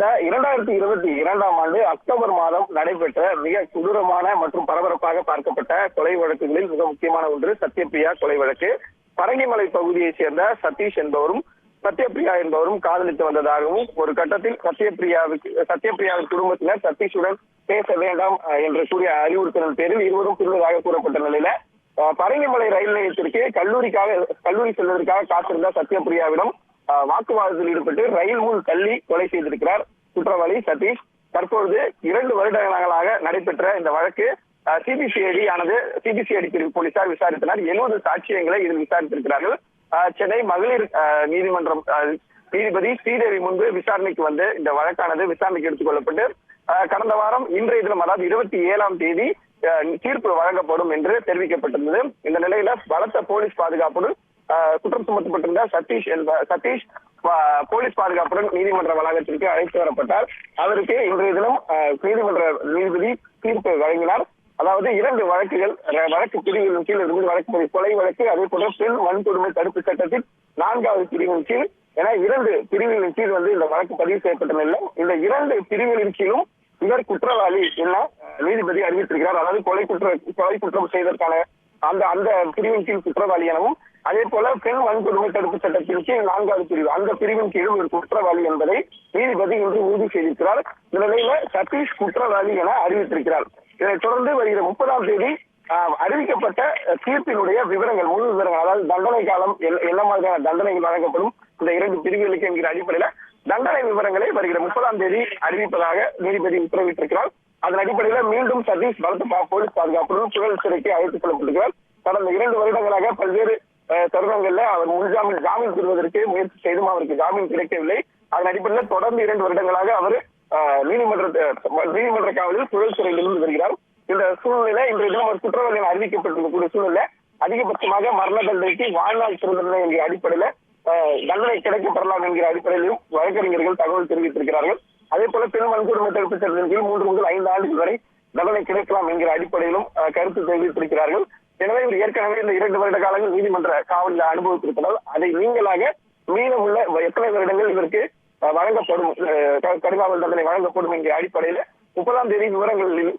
2022ஆம் ஆண்டு அக்டோபர் மாதம் நடைபெற்ற மிக கொடூரமான மற்றும் பரபரப்பாக பார்க்கப்பட்ட கொலை வழக்குகளில் மிக முக்கியமான ஒன்று சத்யபிரியா கொலை வழக்கு. பரங்கிமலை பகுதியைச் சேர்ந்த சதீஷ் என்பவரும் சத்யபிரியா என்பவரும் காதலித்து வந்ததாகவும், ஒரு கட்டத்தில் சத்யபிரியாவின் குடும்பத்தினர் சதீஷுடன் பேச வேண்டாம் என்று கூறிய அறிவுறுத்தலின் பேரில் இருவரும் பிரிந்ததாக கூறப்பட்ட நிலையில பரங்கிமலை ரயில் நிலையத்திற்கு கல்லூரி செல்வதற்காக காத்திருந்த சத்யபிரியாவிடம் வாக்குவாதத்தில் ஈடுபட்டு ரயில் முன் தள்ளி கொலை செய்திருக்கிறார் குற்றவாளி சதீஷ். தற்பொழுது 2 வருடங்களாக நடைபெற்ற இந்த வழக்கு சிபிசிஐடி பிரிவு போலீசார் விசாரித்தனர். 70 சாட்சியங்களை இதில் விசாரித்திருக்கிறார்கள். சென்னை மகளிர் நீதிமன்றம் நீதிபதி ஸ்ரீதேவி முன்பு விசாரணைக்கு வந்து இந்த வழக்கானது விசாரணைக்கு எடுத்துக் கொள்ளப்பட்டு கடந்த வாரம் இன்றைய தினம், அதாவது 27ஆம் தேதி தீர்ப்பு வழங்கப்படும் என்று தெரிவிக்கப்பட்டிருந்தது. இந்த நிலையில பலத்த போலீஸ் பாதுகாப்புடன் குற்றம் சுமத்தப்பட்டிருந்த சதீஷ் போலீஸ் பாதுகாப்புடன் நீதிமன்ற வளாகத்திற்கு அழைத்து வரப்பட்டார். அவருக்கு இன்றைய தினம் நீதிமன்ற நீதிபதி தீர்ப்பு வழங்கினார். அதாவது 2 வழக்கு பிரிவுகளின் கீழ் இருந்து வழக்கு கொலை வழக்கு, அதே போல பெண் வன்கொடுமை தடுப்பு சட்டத்தில் 4வது பிரிவின் கீழ் என 2 பிரிவுகளின் கீழ் இந்த வழக்கு பதிவு செய்யப்பட்ட நிலையில் இந்த 2 பிரிவுகளின் கீழும் இவர் குற்றவாளி என நீதிபதி அறிவித்திருக்கிறார். அதாவது கொலை குற்றம் செய்வதற்கான அந்த பிரிவின் கீழ் குற்றவாளி எனவும், அதே போல பெண் வன்கொடுமை தடுப்பு சட்டத்தின் கீழ் 4வது பிரிவு அந்த பிரிவின் கீழ் ஒரு குற்றவாளி என்பதை நீதிபதி இன்று உறுதி செய்திருக்கிறார். இந்த நிலையில சதீஷ் குற்றவாளி என அறிவித்திருக்கிறார். இதைத் தொடர்ந்து வருகிற 30ஆம் தேதி அறிவிக்கப்பட்ட தீர்ப்பினுடைய விவரங்கள், முழு விவரங்கள், அதாவது தண்டனை காலம், என்ன மாதிரியான தண்டனைகள் வழங்கப்படும் இந்த 2 பிரிவுகளுக்கு என்கிற அடிப்படையில தண்டனை விவரங்களை வருகிற 30ஆம் தேதி அறிவிப்பதாக நீதிபதி உத்தரவிட்டிருக்கிறார். அதன் அடிப்படையில் மீண்டும் சதீஷ் பலத்த போலீஸ் பாதுகாப்புடன் புழல் சிறைக்கு அழைத்துக் கொள்ளப்பட்டிருக்கிறார். கடந்த 2 வருடங்களாக பல்வேறு தருணங்கள்ல அவர் ஜாமீன் பெறுவதற்கு முயற்சி செய்தும் அவருக்கு ஜாமீன் கிடைக்கவில்லை. அதன் அடிப்படையில் தொடர்ந்து 2 வருடங்களாக அவர் நீதிமன்ற காவலில் புழல் சிறையில் இருந்து வருகிறார். இந்த சூழ்நிலை இன்றைய தினம் ஒரு குற்றவாளிகள் அறிவிக்கப்பட்டிருக்கக்கூடிய சூழ்நிலை அதிகபட்சமாக மரண தண்டனைக்கு வாழ்நாள் சிறை தண்டனை என்கிற அடிப்படையில தண்டனை கிடைக்கப்படலாம் என்கிற அடிப்படையிலும் வழக்கறிஞர்கள் தகவல் தெரிவித்திருக்கிறார்கள். அதே போல பெண் வன்கொடுமை தடுப்பு சட்டத்தின் கீழ் 3 முதல் 5 ஆண்டுகள் வரை தண்டனை கிடைக்கலாம் என்கிற அடிப்படையிலும் கருத்து தெரிவித்திருக்கிறார்கள். எனவே இவர் ஏற்கனவே இந்த 2 வருட காலங்கள் நீதிமன்ற காவலில் அனுபவித்திருப்பதால் அதை நீங்களாக மீதமுள்ள எத்தனை வருடங்கள் இவருக்கு வழங்கப்படும், கடுங்காவல் தண்டனை வழங்கப்படும் என்கிற அடிப்படையில 30ஆம் தேதி விவரங்களில்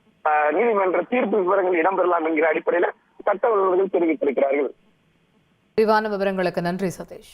நீதிமன்ற தீர்ப்பு விவரங்கள் இடம்பெறலாம் என்கிற அடிப்படையில சட்ட வல்லுநர்கள் தெரிவித்திருக்கிறார்கள். விரிவான விவரங்களுக்கு நன்றி சதீஷ்.